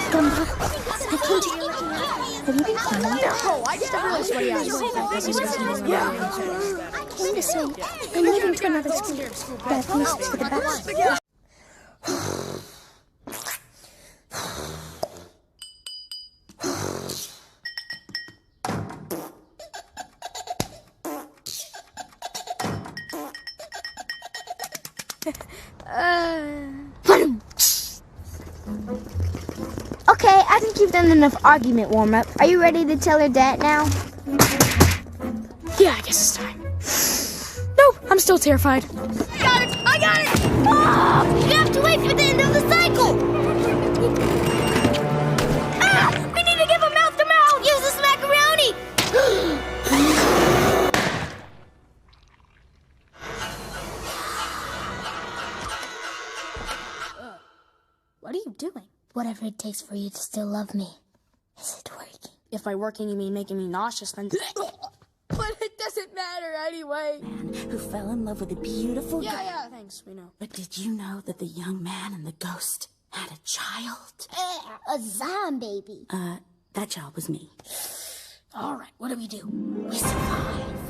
Gumball, I came to you. Have you been crying? Oh, I just really sweaty eyes. Yeah. I came to say I'm moving to another school. That leads to the best. Okay, I think you've done enough argument warm-up. Are you ready to tell her dad now? Yeah, I guess it's time. Nope, I'm still terrified. I got it! Oh, you have to wait for the end of the cycle! Ah! We need to give him mouth-to-mouth! Use this macaroni! What are you doing? Whatever it takes for you to still love me. Is it working? If by working you mean making me nauseous, then... But it doesn't matter anyway. Man who fell in love with a beautiful girl. Yeah, thanks, we know. But did you know that the young man and the ghost had a child? A zombie baby. That child was me. All right, what do? We survived.